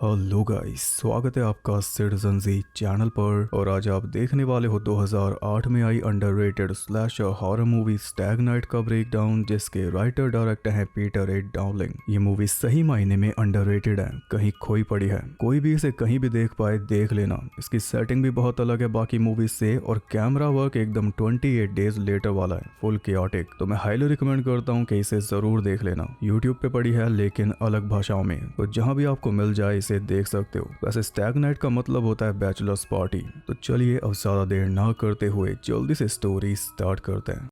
Hello guys, स्वागत है आपका सिटीजन जी चैनल पर। और आज आप देखने वाले हो 2008 में आई underrated slasher horror movie stag night का ब्रेकडाउन, जिसके राइटर डायरेक्टर हैं पीटर ए डाउलिंग। ये मूवी सही मायने में अंडररेटेड है, कहीं खोई पड़ी है। कोई भी इसे कहीं भी देख पाए देख लेना। इसकी सेटिंग भी बहुत अलग है बाकी मूवीज से, और कैमरा वर्क एकदम 28 डेज लेटर वाला है, फुल केओटिक। तो मैं हाईली रिकमेंड करता हूँ कि इसे जरूर देख लेना। यूट्यूब पे पड़ी है लेकिन अलग भाषाओं में, तो जहाँ भी आपको मिल जाए इसे देख सकते हो। वैसे स्टैग नाइट का मतलब होता है बैचलर्स पार्टी। तो चलिए अब ज्यादा देर ना करते हुए जल्दी से स्टोरी स्टार्ट करते हैं।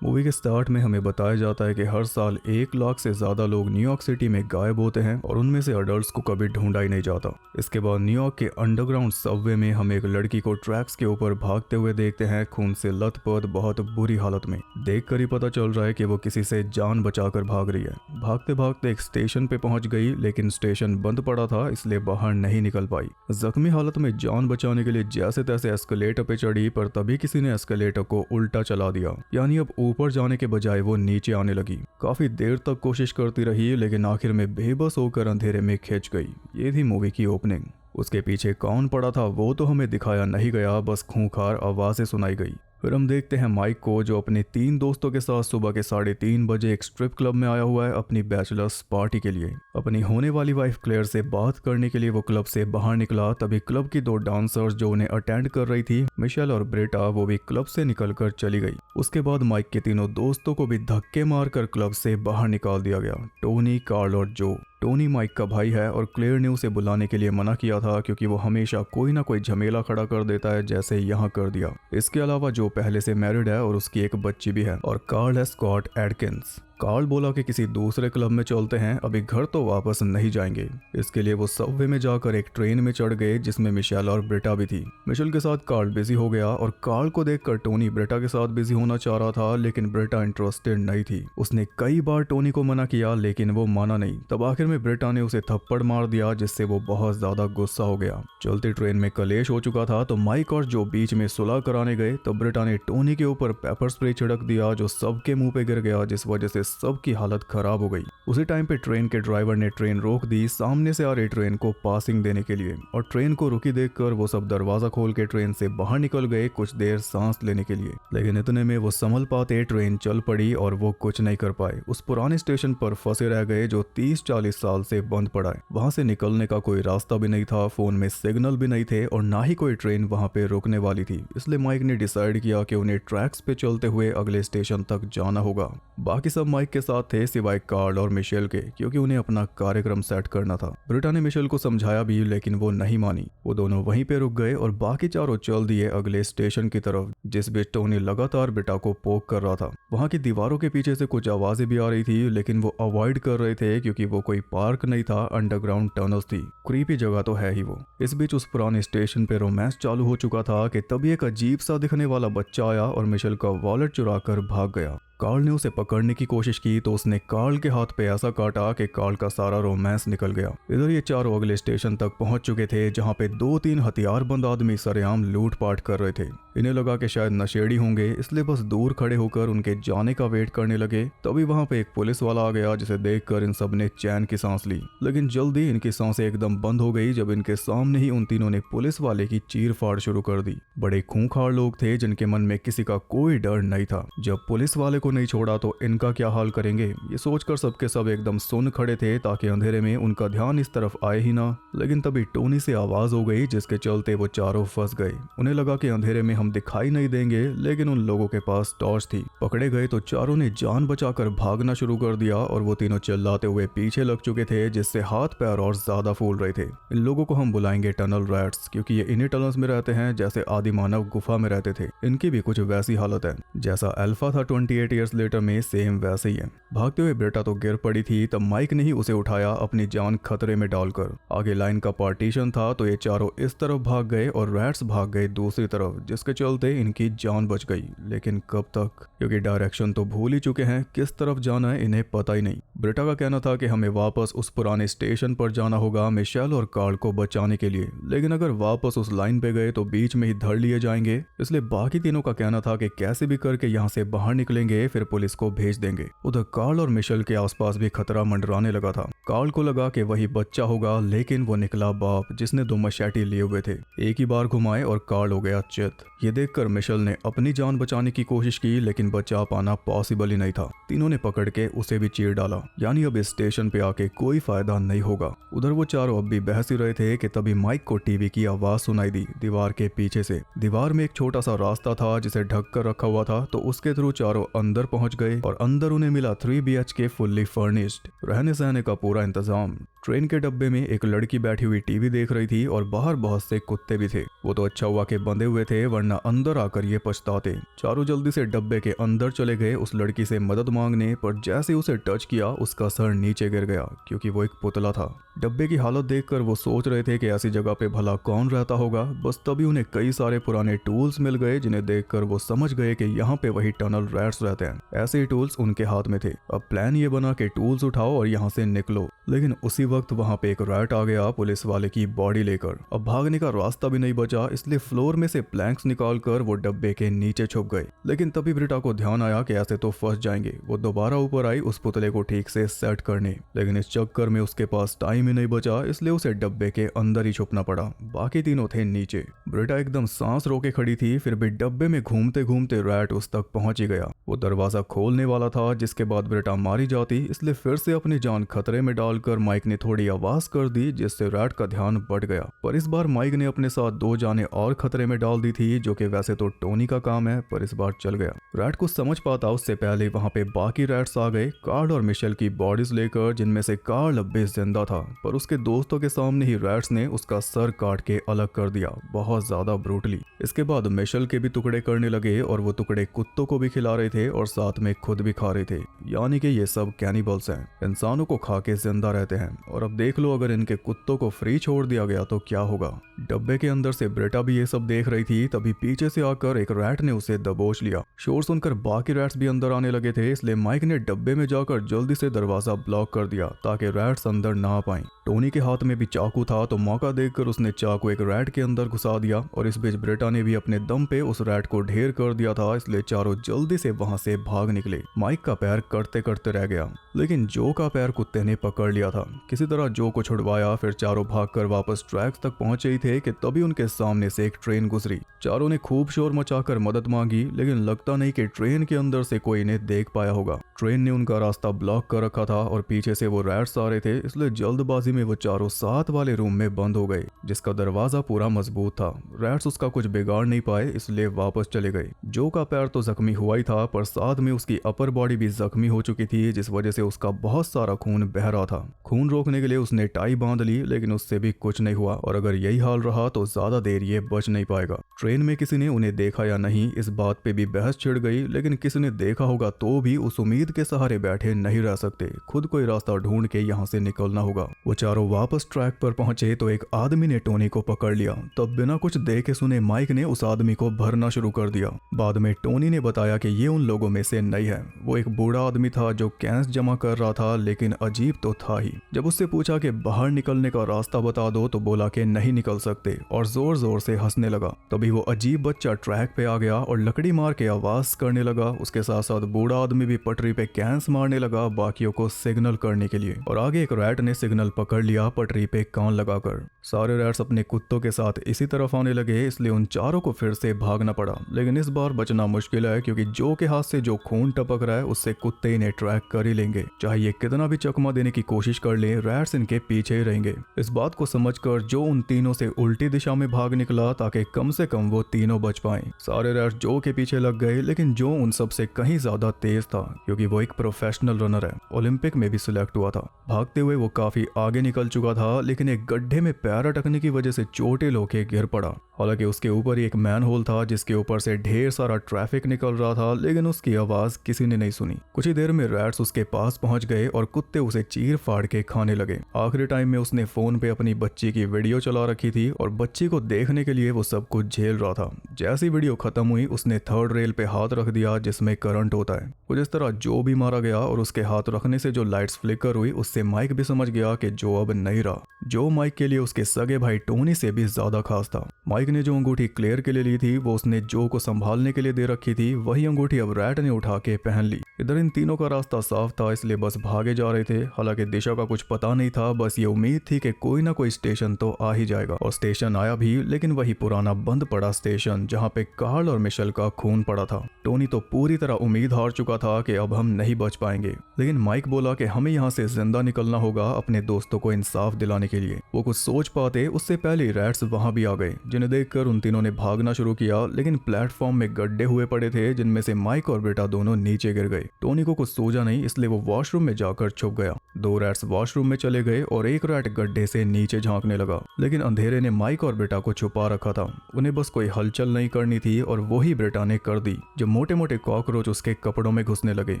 मूवी के स्टार्ट में हमें बताया जाता है कि हर साल 1 लाख से ज्यादा लोग न्यूयॉर्क सिटी में गायब होते हैं और उनमें से अडल्ट्स को कभी ढूंढा ही नहीं जाता। इसके बाद न्यूयॉर्क के अंडरग्राउंड सबवे में हम एक लड़की को ट्रैक्स के ऊपर भागते हुए देखते हैं, खून से लथपथ, बहुत बुरी हालत में। देखकर ही पता चल रहा है कि वो किसी से जान बचाकर भाग रही है। भागते भागते एक स्टेशन पे पहुंच गई, लेकिन स्टेशन बंद पड़ा था, इसलिए बाहर नहीं निकल पाई। जख्मी हालत में जान बचाने के लिए जैसे तैसे एस्केलेटर पे चढ़ी, पर तभी किसी ने एस्केलेटर को उल्टा चला दिया, यानी अब ऊपर जाने के बजाय वो नीचे आने लगी। काफी देर तक कोशिश करती रही, लेकिन आखिर में बेबस होकर अंधेरे में खिंच गई। ये थी मूवी की ओपनिंग। उसके पीछे कौन पड़ा था वो तो हमें दिखाया नहीं गया, बस खूंखार आवाजें सुनाई गई। फिर हम देखते हैं माइक को, जो अपने 3 दोस्तों के साथ सुबह के 3:30 बजे एक स्ट्रिप क्लब में आया हुआ है अपनी बैचलर्स पार्टी के लिए। अपनी होने वाली वाइफ क्लेयर से बात करने के लिए वो क्लब से बाहर निकला। तभी क्लब की 2 डांसर्स जो उन्हें अटेंड कर रही थी, मिशेल और ब्रेटा, वो भी क्लब से निकलकर चली गई। उसके बाद माइक के तीनों दोस्तों को भी धक्के मारकर क्लब से बाहर निकाल दिया गया। टोनी, कार्ल और जो। टोनी माइक का भाई है और क्लेयर ने उसे बुलाने के लिए मना किया था, क्योंकि वो हमेशा कोई ना कोई झमेला खड़ा कर देता है, जैसे यहाँ कर दिया। इसके अलावा जो पहले से मैरिड है और उसकी एक बच्ची भी है, और कार्ल है स्कॉट एडकिंस। कार्ल बोला कि किसी दूसरे क्लब में चलते हैं, अभी घर तो वापस नहीं जाएंगे। इसके लिए वो सबवे में जाकर एक ट्रेन में चढ़ गए, जिसमें मिशेल और ब्रेटा भी थी। मिशेल के साथ कार्ल बिजी हो गया, और कार्ल को देखकर टोनी ब्रेटा के साथ बिजी होना चाह रहा था, लेकिन ब्रेटा इंटरेस्टेड नहीं थी। उसने कई बार टोनी को मना किया, लेकिन वो माना नहीं। तब आखिर में ब्रेटा ने उसे थप्पड़ मार दिया, जिससे वो बहुत ज्यादा गुस्सा हो गया। चलती ट्रेन में कलेश हो चुका था, तो माइक और जो बीच में सुलह कराने गए, तो ब्रेटा ने टोनी के ऊपर पेपर स्प्रे छिड़क दिया, जो सबके मुंह पे गिर गया, जिस वजह से सबकी हालत खराब हो गई। उसी टाइम पे ट्रेन के ड्राइवर ने ट्रेन रोक दी सामने से आ रही ट्रेन को पासिंग देने के लिए, और ट्रेन को रुकी देखकर वो सब दरवाजा खोल के ट्रेन से बाहर निकल गए कुछ देर सांस लेने के लिए। लेकिन इतने में वो संभल पाते ट्रेन चल पड़ी और वो कुछ नहीं कर पाए। उस पुराने स्टेशन पर फंसे रह गए जो 30-40 साल से बंद पड़ा है। वहां से निकलने का कोई रास्ता भी नहीं था, फोन में सिग्नल भी नहीं थे, और ना ही कोई ट्रेन वहां पे रुकने वाली थी। इसलिए माइक ने डिसाइड किया कि उन्हें ट्रैक्स पे चलते हुए अगले स्टेशन तक जाना होगा। बाकी सब माइक के साथ थे सिवाय कार्ल और मिशेल के, क्योंकि उन्हें अपना कार्यक्रम सेट करना था। ब्रेटा ने मिशेल को समझाया भी, लेकिन वो नहीं मानी। वो दोनों वहीं पे रुक गए और बाकी चारों चल दिए अगले स्टेशन की तरफ, जिस बीच टोनी लगातार ब्रेटा को पोक कर रहा था। वहां की दीवारों के पीछे से कुछ आवाजें भी आ रही थी, लेकिन वो अवॉइड कर रहे थे, क्योंकि वो कोई पार्क नहीं था, अंडरग्राउंड टनल्स थी। क्रीपी जगह तो है ही वो। इस बीच उस पुराने स्टेशन पे रोमांस चालू हो चुका था कि तभी एक अजीब सा दिखने वाला बच्चा आया और मिशेल का वॉलेट चुरा कर भाग गया। कार्ल ने उसे पकड़ने की कोशिश की, तो उसने कार्ल के हाथ पे ऐसा काटा कि कार्ल का सारा रोमांस निकल गया। इधर ये चारों अगले स्टेशन तक पहुंच चुके थे, जहां पे 2-3 हथियारबंद आदमी सरेआम लूटपाट कर रहे थे। इन्हें लगा कि शायद नशेड़ी होंगे, इसलिए बस दूर खड़े होकर उनके जाने का वेट करने लगे। तभी वहां पे एक पुलिस वाला आ गया, जिसे देखकर इन सब ने चैन की सांस ली। लेकिन जल्दी इनकी सांसें एकदम बंद हो गई, जब इनके सामने ही उन तीनों ने पुलिस वाले की चीर-फाड़ शुरू कर दी। बड़े खूंखार लोग थे, जिनके मन में किसी का कोई डर नहीं था। जब पुलिस वाले को नहीं छोड़ा तो इनका क्या हाल करेंगे, ये सोचकर सबके सब एकदम सुन खड़े थे, ताकि अंधेरे में उनका ध्यान इस तरफ आए ही ना। लेकिन तभी टोनी से आवाज हो गई, जिसके चलते वो चारों फंस गए। उन्हें लगा कि अंधेरे में हम दिखाई नहीं देंगे, लेकिन उन लोगों के पास टॉर्च थी। पकड़े गए तो चारों ने जान बचाकर भागना शुरू कर दिया, और वो तीनों चिल्लाते हुए पीछे लग चुके थे, जिससे हाथ पैर और ज्यादा फूल रहे थे। इन लोगों को हम बुलाएंगे टनल रैट्स, क्योंकि ये इन्हीं टनल्स में रहते हैं जैसे आदि मानव गुफा में रहते थे। इनकी भी कुछ वैसी हालत है जैसा अल्फा था 28 30 ईयर्स लेटर में सेम वैसे ही है। भागते हुए ब्रेटा तो गिर पड़ी थी, तब माइक ने ही उसे उठाया अपनी जान खतरे में डालकर। आगे लाइन का पार्टीशन था तो ये चारों इस तरफ भाग गए और रैट्स भाग गए दूसरी तरफ, जिसके चलते इनकी जान बच गई। लेकिन कब तक, क्योंकि डायरेक्शन तो भूल ही चुके हैं, किस तरफ जाना है इन्हें पता ही नहीं। ब्रेटा का कहना था कि हमें वापस उस पुराने स्टेशन पर जाना होगा मिशेल और कार्ल को बचाने के लिए, लेकिन अगर वापस उस लाइन पे गए तो बीच में ही धर लिए जाएंगे। इसलिए बाकी तीनों का कहना था कि कैसे भी करके यहाँ से बाहर निकलेंगे, फिर पुलिस को भेज देंगे। उधर कार्ल और मिशेल के आसपास भी खतरा मंडराने लगा था। कार्ल को लगा कि वही बच्चा होगा, लेकिन वो निकला बाप जिसने 2 मशैटी लिए हुए थे। एक ही बार घुमाए और कार्ल हो गया चित। ये देखकर मिशेल ने अपनी जान बचाने की कोशिश की, लेकिन बचा पाना पॉसिबल ही नहीं था। तीनों ने पकड़ के उसे भी चीर डाला, यानी अब इस स्टेशन पे आके कोई फायदा नहीं होगा। उधर वो चारों अब भी बहस ही रहे थे कि तभी माइक को टीवी की आवाज सुनाई दी दीवार के पीछे से। दीवार में एक छोटा सा रास्ता था जिसे ढक कर रखा हुआ था, तो उसके थ्रू चारों अंदर पहुंच गए और अंदर उन्हें मिला 3 BHK फुल्ली फर्निश्ड, रहने सहने का पूरा इंतजाम। ट्रेन के डब्बे में एक लड़की बैठी हुई टीवी देख रही थी और बाहर बहुत से कुत्ते भी थे। वो तो अच्छा हुआ कि बंधे हुए थे, वरना अंदर आकर ये पछताते। चारों जल्दी से डब्बे के अंदर चले गए उस लड़की से मदद मांगने, पर जैसे उसे टच किया उसका सर नीचे गिर गया, क्योंकि वो एक पुतला था। डब्बे की हालत देखकर वो सोच रहे थे कि ऐसी जगह पे भला कौन रहता होगा। बस तभी उन्हें कई सारे पुराने टूल्स मिल गए, जिन्हें देखकर वो समझ गए कि यहाँ पे वही टनल रैट्स रहते हैं। ऐसे ही टूल्स उनके हाथ में थे। अब प्लान ये बना कि टूल्स उठाओ और यहाँ से निकलो। लेकिन उसी वक्त वहाँ पे एक रैट आ गया पुलिस वाले की बॉडी लेकर। अब भागने का रास्ता भी नहीं बचा, इसलिए फ्लोर में से प्लैंक्स निकालकर वो डब्बे के नीचे छुप गए। लेकिन तभी ब्रिटा को ध्यान आया कि ऐसे तो फंस जाएंगे। वो दोबारा ऊपर आई उस पुतले को ठीक से सेट करने, लेकिन इस चक्कर में उसके पास टाइम ही नहीं बचा, इसलिए उसे डब्बे के अंदर ही छुपना पड़ा। बाकी तीनों थे नीचे। ब्रिटा एकदम सांस रोके खड़ी थी, फिर भी डब्बे में घूमते घूमते रैट उस तक पहुंच ही गया। वो दरवाजा खोलने वाला था, जिसके बाद ब्रिटा मारी जाती, इसलिए फिर से अपनी जान खतरे में डालकर माइक ने थोड़ी आवाज कर दी, जिससे रैट का ध्यान बढ़ गया। पर इस बार माइक ने अपने साथ 2 जानें और खतरे में डाल दी थी, जो कि वैसे तो टोनी का काम है, पर इस बार चल गया। रैट कुछ समझ पाता उससे पहले वहां पे बाकी रैट्स आ गए, कार्ल और मिशेल की बॉडीज लेकर, जिनमें से कार्ल अब भी जिंदा था, पर उसके दोस्तों के सामने ही रैट्स ने उसका सर काट के अलग कर दिया, बहुत ज्यादा ब्रूटली। इसके बाद मिशेल के भी टुकड़े करने लगे और वो टुकड़े कुत्तों को भी खिला रहे थे और साथ में खुद भी खा रहे थे। यानी कि ये सब कैनिबल्स हैं, इंसानों को खा के जिंदा रहते हैं। और अब देख लो, अगर इनके कुत्तों को फ्री छोड़ दिया गया तो क्या होगा। डब्बे के अंदर से ब्रेटा भी ये सब देख रही थी, तभी पीछे से आकर एक रैट ने उसे दबोच लिया। शोर सुनकर बाकी रैट्स भी अंदर आने लगे थे, इसलिए माइक ने डब्बे में जाकर जल्दी से दरवाजा ब्लॉक कर दिया ताकि रैट्स अंदर ना आ पाएं। टोनी के हाथ में भी चाकू था, तो मौका देखकर उसने चाकू एक रैट के अंदर घुसा दिया और इस बीच ब्रेटा ने भी अपने दम पे उस रैट को ढेर कर दिया था, इसलिए चारों जल्दी से वहां से भाग निकले। माइक का पैर करते करते रह गया, लेकिन जो का पैर कुत्ते ने पकड़ लिया था। किसी तरह जो को छुड़वाया, फिर चारों भागकर वापस ट्रैक्स तक पहुंचे ही थे कि तभी उनके सामने से एक ट्रेन गुजरी। चारों ने खूब शोर मचाकर मदद मांगी, लेकिन लगता नहीं कि ट्रेन के अंदर से कोई इन्हें देख पाया होगा। ट्रेन ने उनका रास्ता ब्लॉक कर रखा था और पीछे से वो रैट्स आ रहे थे, इसलिए जल्दबाजी में वो चारों साथ वाले रूम में बंद हो गए, जिसका दरवाजा पूरा मजबूत था। रैट्स उसका कुछ बिगाड़ नहीं पाए, इसलिए वापस चले गए। जो का पैर तो जख्मी हुआ ही था, पर साथ में उसकी अपर बॉडी भी जख्मी हो चुकी थी, जिस वजह से उसका बहुत सारा खून बह रहा था। खून रोकने के लिए उसने टाई बांध ली, लेकिन उससे भी कुछ नहीं हुआ, और अगर यही हाल रहा तो ज्यादा देर ये बच नहीं पाएगा। ट्रेन में किसी ने उन्हें देखा या नहीं, इस बात पे भी बहस छिड़ गई, लेकिन किसी ने देखा होगा तो भी उस उम्मीद के सहारे बैठे नहीं रह सकते। खुद कोई रास्ता ढूंढ के यहाँ से निकलना होगा। वो चारों वापस ट्रैक पर पहुंचे तो एक आदमी ने टोनी को पकड़ लिया। तब बिना कुछ देखे सुने माइक ने उस आदमी को भरना शुरू कर दिया। बाद में टोनी ने बताया कि ये उन लोगों में से नहीं है। वो एक बूढ़ा आदमी था जो कैश जमा कर रहा था, लेकिन अजीब तो था ही। जब उससे पूछा कि बाहर निकलने का रास्ता बता दो, तो बोला कि नहीं निकल सकते, और जोर जोर से हंसने लगा। तभी वो अजीब बच्चा ट्रैक पे आ गया और लकड़ी मार के आवाज करने लगा। उसके साथ साथ बूढ़ा आदमी भी पटरी पे कैंस मारने लगा बाकियों को सिग्नल करने के लिए, और आगे एक रैट ने सिग्नल पकड़ लिया पटरी पे कान लगाकर। सारे रैट्स अपने कुत्तों के साथ इसी तरफ आने लगे, इसलिए उन चारों को फिर से भागना पड़ा। लेकिन इस बार बचना मुश्किल है, क्योंकि जो के हाथ से जो खून टपक रहा है उससे कुत्ते इन्हें ट्रैक कर ही लेंगे। चाहे ये कितना भी चकमा देने की कोशिश कर ले, रैट्स इनके पीछे ही रहेंगे। इस बात को समझकर जो उन तीनों से उल्टी दिशा में भाग निकला, ताकि कम से कम वो तीनों बच पाएं। सारे रैट्स जो के पीछे लग गए, लेकिन जो उन सब से कहीं ज्यादा तेज था, क्योंकि वो एक प्रोफेशनल रनर है, ओलंपिक में भी सिलेक्ट हुआ था। भागते हुए वो काफी आगे निकल चुका था, लेकिन एक गड्ढे में पैर अटकने की वजह से चोटिल होकर गिर पड़ा। हालांकि उसके ऊपर ही एक मैन होल था जिसके ऊपर से ढेर सारा ट्रैफिक निकल रहा था, लेकिन उसकी आवाज किसी ने नहीं सुनी। कुछ ही देर में रैट्स उसके पास पहुंच गए और कुत्ते उसे चीर फाड़ के खाने लगे। आखिरी टाइम में उसने फोन पे अपनी बच्ची की वीडियो चला रखी थी और बच्ची को देखने के लिए वो सब कुछ झेल रहा था। जैसी वीडियो खत्म हुई उसने थर्ड रेल पे हाथ रख दिया जिसमें करंट होता है। कुछ इस तरह जो भी मारा गया और उसके हाथ रखने से जो लाइट्स फ्लिकर हुई उससे माइक भी समझ गया कि जो अब नहीं रहा। जो माइक के लिए उसके सगे भाई टोनी से भी ज्यादा खास था। माइक ने जो अंगूठी क्लेयर के लिए ली थी वो उसने जो को संभालने के लिए दे रखी थी, वही अंगूठी अब रैट ने उठा के पहन ली। इधर इन तीनों का रास्ता साफ था, इसलिए बस भागे जा रहे थे। हालांकि दिशा का कुछ पता नहीं था, बस ये उम्मीद थी कि कोई ना कोई स्टेशन तो आ ही जाएगा। और स्टेशन आया भी, लेकिन वही पुराना बंद पड़ा स्टेशन जहाँ पे कार्ल और मिशेल का खून पड़ा था। टोनी तो पूरी तरह उम्मीद हार चुका था कि अब हम नहीं बच पाएंगे, लेकिन माइक बोला कि हमें यहाँ से जिंदा निकलना होगा अपने दोस्तों को इंसाफ दिलाने के लिए। वो कुछ सोच पाते उससे पहले रैट्स वहां भी आ गए, जिन्हें देखकर उन तीनों ने भागना शुरू किया, लेकिन प्लेटफॉर्म में गड्ढे हुए पड़े थे जिनमें से माइक और बेटा दोनों नीचे गिर गए। टोनी को कुछ सूझा नहीं, इसलिए वो वॉशरूम में जाकर छुप गया। दो रैट्स वॉशरूम में चले गए और एक रैट गड्ढे से नीचे झांकने लगा, लेकिन अंधेरे ने माइक और बेटा को छुपा रखा था। उन्हें बस कोई हलचल नहीं करनी थी और वही बेटा ने कर दी जब मोटे मोटे कॉकरोच उसके कपड़ों में घुसने लगे।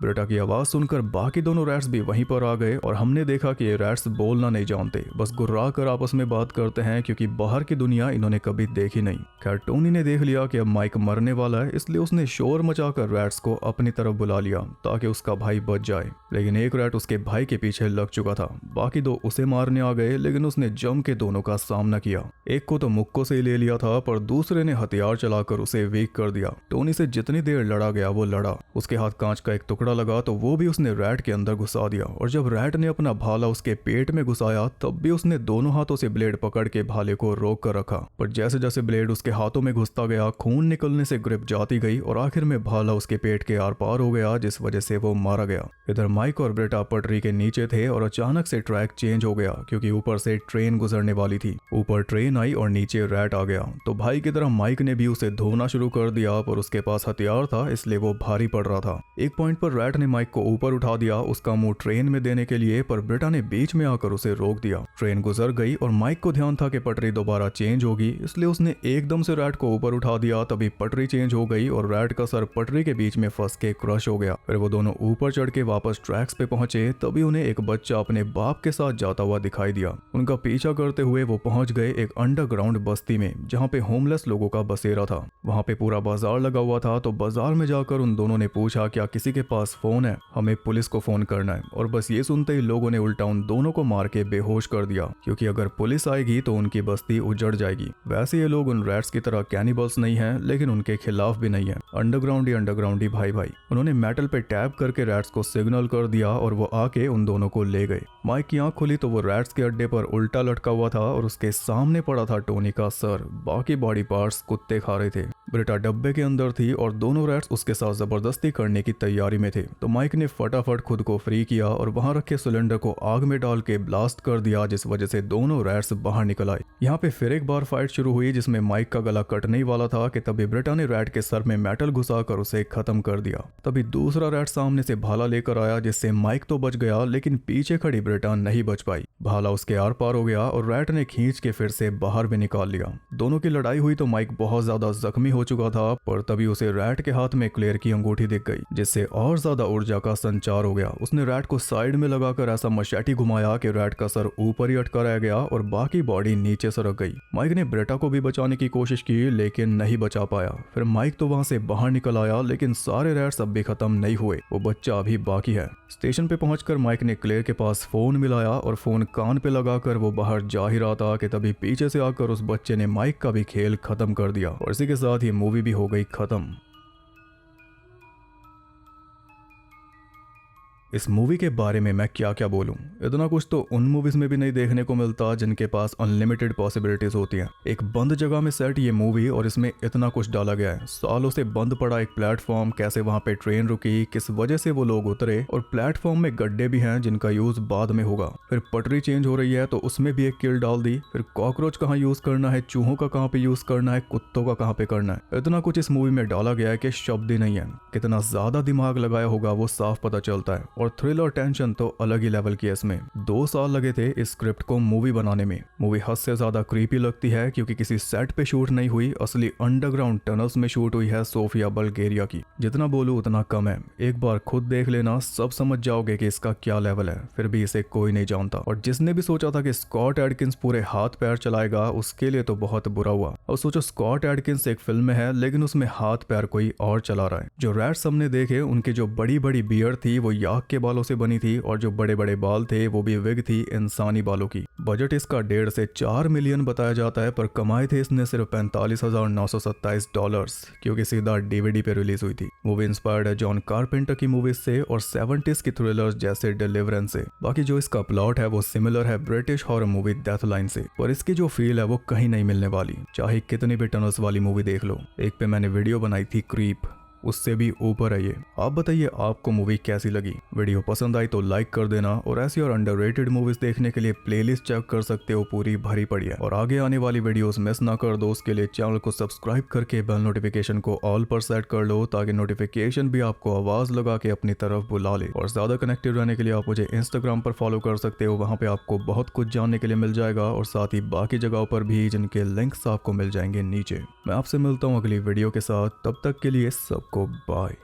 बेटा की आवाज सुनकर बाकी दोनों रैट्स भी वहीं पर आ गए और हमने देखा कि ये रैट्स बोलना नहीं जानते, बस गुर्रा कर आपस में बात करते हैं क्योंकि बाहर की दुनिया इन्होंने कभी देखी नहीं। खैर टोनी ने देख लिया कि अब माइक मरने वाला है, इसलिए उसने शोर मचाकर रैट्स को अपनी तरफ बुला लिया ताकि उसका भाई बच जाए। लेकिन एक रैट उसके भाई के पीछे लग चुका था। बाकी दो उसे मारने आ गए, लेकिन उसने जम के दोनों का सामना किया। एक को तो मुक्कों से ही ले लिया था, पर दूसरे ने हथियार चलाकर उसे वीक कर दिया। टोनी से जितनी देर लड़ा गया वो लड़ा। उसके हाथ कांच का एक टुकड़ा लगा तो वो भी उसने रैट के अंदर घुसा दिया, और जब रैट ने अपना भाला उसके पेट में घुसाया तब भी उसने दोनों हाथों से ब्लेड पकड़ के भाले को रोक कर रखा। पर जैसे जैसे ब्लेड उसके हाथों में घुसता गया, खून निकलने से ग्रिप जाती गई और आखिर में भाला उसके पेट के आर पार हो गया, जिस वजह से वो मारा गया। इधर माइक और बेटा पटरी के नीचे थे और अचानक से ट्रैक चेंज हो गया क्योंकि ऊपर से ट्रेन गुजरने वाली थी। ऊपर ट्रेन आई और नीचे रैट आ गया, तो भाई की तरह माइक ने भी उसे धोना शुरू कर दिया, पर उसके पास हथियार था इसलिए वो भारी पड़ रहा था। एक पॉइंट पर रैट ने माइक को ऊपर उठा दिया उसका मुंह ट्रेन में देने के लिए, पर बेटा ने बीच में आकर उसे रोक दिया। ट्रेन गुजर गई और माइक को ध्यान था कि पटरी दोबारा चेंज होगी, इसलिए उसने एकदम से रैट को ऊपर उठा दिया। तभी पटरी चेंज हो गई और रैट का सर पटरी के बीच में फंस के क्रश हो गया। फिर वो दोनों ऊपर चढ़ के वापस ट्रैक्स पे पहुंचे, तभी उन्हें एक बच्चा अपने बाप के साथ जाता हुआ दिखाई दिया। उनका पीछा करते हुए वो पहुंच गए एक अंडरग्राउंड बस्ती में जहाँ पे होमलेस लोगों का बसेरा था। वहाँ पे पूरा बाजार लगा हुआ था, तो बाजार में जाकर उन दोनों ने पूछा क्या किसी के पास फोन है, हमें पुलिस को फोन करना है। और बस ये सुनते ही लोगों ने उल्टा उन दोनों को मार के बेहोश कर दिया, क्योंकि अगर पुलिस आएगी तो उनकी बस्ती उजड़ जाएगी। वैसे ये लोग उन रैट्स की तरह कैनिबल्स नहीं है, लेकिन उनके खिलाफ भी नहीं है। अंडरग्राउंड ही भाई भाई। उन्होंने मेटल पे टैप करके रैट्स को सिग्नल कर दिया और वो आके उन दोनों को ले गए। माइक की आंख खुली तो वो रैट्स के अड्डे पर उल्टा लटका हुआ था और उसके सामने पड़ा था टोनी का सर। बाकी बॉडी पार्ट्स कुत्ते खा रहे थे। ब्रिटा डब्बे के अंदर थी और दोनों रैट्स उसके साथ जबरदस्ती करने की तैयारी में थे, तो माइक ने फटाफट खुद को फ्री किया और वहां रखे सिलेंडर को आग में डाल के ब्लास्ट कर दिया, जिस वजह से दोनों रैट्स बाहर निकल आए। यहाँ पे फिर एक बार फाइट शुरू हुई जिसमें माइक का गला कटने ही वाला था कि तभी ब्रिटा ने रैट के सर में मेटल घुसाकर उसे खत्म कर दिया। तभी दूसरा रैट सामने से भाला लेकर आया, जिससे माइक तो बच गया, लेकिन पीछे खड़ी ब्रिटा नहीं बच पाई। भाला उसके आर पार हो गया और रैट ने खींच के फिर से बाहर भी निकाल लिया। दोनों की लड़ाई हुई तो माइक बहुत ज्यादा जख्मी हो चुका था, पर तभी उसे रैट के हाथ में क्लेयर की अंगूठी दिख गई, जिससे और ज्यादा ऊर्जा का संचार हो गया। उसने रैट को साइड में लगाकर ऐसा मशैटी घुमाया कि रैट का सर ऊपर ही अटका रह गया और बाकी बॉडी नीचे सरक गई। माइक ने ब्रेटा को भी बचाने की कोशिश की, लेकिन नहीं बचा पाया। फिर माइक तो वहां से बाहर निकल आया, लेकिन सारे रैट्स अब भी खत्म नहीं हुए, वो बच्चा अभी बाकी है। स्टेशन पे पहुंचकर माइक ने क्लेयर के पास फोन मिलाया और फोन कान पे लगाकर वो बाहर जा ही रहा था कि तभी पीछे से आकर उस बच्चे ने माइक का भी खेल खत्म कर दिया और इसी के साथ ही मूवी भी हो गई खत्म। इस मूवी के बारे में मैं क्या क्या बोलूं, इतना कुछ तो उन मूवीज में भी नहीं देखने को मिलता जिनके पास अनलिमिटेड पॉसिबिलिटीज होती हैं। एक बंद जगह में सेट ये मूवी और इसमें इतना कुछ डाला गया है। सालों से बंद पड़ा एक प्लेटफॉर्म, कैसे वहां पे ट्रेन रुकी, किस वजह से वो लोग उतरे, और प्लेटफॉर्म में गड्ढे भी हैं जिनका यूज बाद में होगा। फिर पटरी चेंज हो रही है तो उसमें भी एक किल डाल दी। फिर कॉकरोच कहाँ यूज करना है, चूहों का कहाँ पे यूज करना है, कुत्तों का कहाँ पे करना है, इतना कुछ इस मूवी में डाला गया है कि शब्द ही नहीं है। कितना ज्यादा दिमाग लगाया होगा वो साफ पता चलता है। और थ्रिलर टेंशन तो अलग ही लेवल की है इसमें। 2 साल लगे थे इस स्क्रिप्ट को मूवी बनाने में। मूवी हद से ज्यादा क्रीपी लगती है क्योंकि किसी सेट पे शूट नहीं हुई, असली अंडरग्राउंड टनल्स में शूट हुई है सोफिया बल्गेरिया की। जितना बोलूं उतना कम है, एक बार खुद देख लेना, सब समझ जाओगे कि इसका क्या लेवल है। फिर भी इसे कोई नहीं जानता, और जिसने भी सोचा था कि स्कॉट एडकिंस पूरे हाथ पैर चलाएगा उसके लिए तो बहुत बुरा हुआ। और सोचो स्कॉट एडकिंस एक फिल्म में है लेकिन उसमें हाथ पैर कोई और चला रहा है। जो रैट्स हमने देखे उनकी जो बड़ी बड़ी बियर्ड थी वो याक के बालों से बनी थी, और जो बड़े बड़े बाल थे वो भी विग थी इंसानी बालों की। बजट इसका 1.5 से 4 मिलियन बताया जाता है, पर कमाए थे इसने सिर्फ $45,927 क्योंकि सीधा डीवीडी पे रिलीज हुई थी। मूवी इंस्पायर्ड है जॉन कारपेंटर की मूवीज से और 70s की थ्रिलर्स जैसे डिलीवरेंस से। बाकी जो इसका प्लॉट है वो सिमिलर है British horror movie death line से, पर इसकी जो फील है वो कहीं नहीं मिलने वाली, चाहे कितनी भी टनल्स वाली मूवी देख लो। एक पे मैंने वीडियो बनाई थी क्रीप, उससे भी ऊपर है ये। आप बताइए आपको मूवी कैसी लगी? वीडियो पसंद आई तो लाइक कर देना, और ऐसी और अंडररेटेड मूवीज देखने के लिए प्लेलिस्ट चेक कर सकते हो, पूरी भरी पड़ी है। और आगे आने वाली वीडियोस मिस ना कर दो, उसके लिए चैनल को सब्सक्राइब करके बेल नोटिफिकेशन को ऑल पर सेट कर लो, ताकि नोटिफिकेशन भी आपको आवाज लगा के अपनी तरफ बुला ले। और ज्यादा कनेक्टेड रहने के लिए आप मुझे इंस्टाग्राम पर फॉलो कर सकते हो, वहां पे आपको बहुत कुछ जानने के लिए मिल जाएगा, और साथ ही बाकी जगहों पर भी जिनके लिंक्स आपको मिल जाएंगे नीचे। मैं आपसे मिलता हूँ अगली वीडियो के साथ, तब तक के लिए सबको बाय।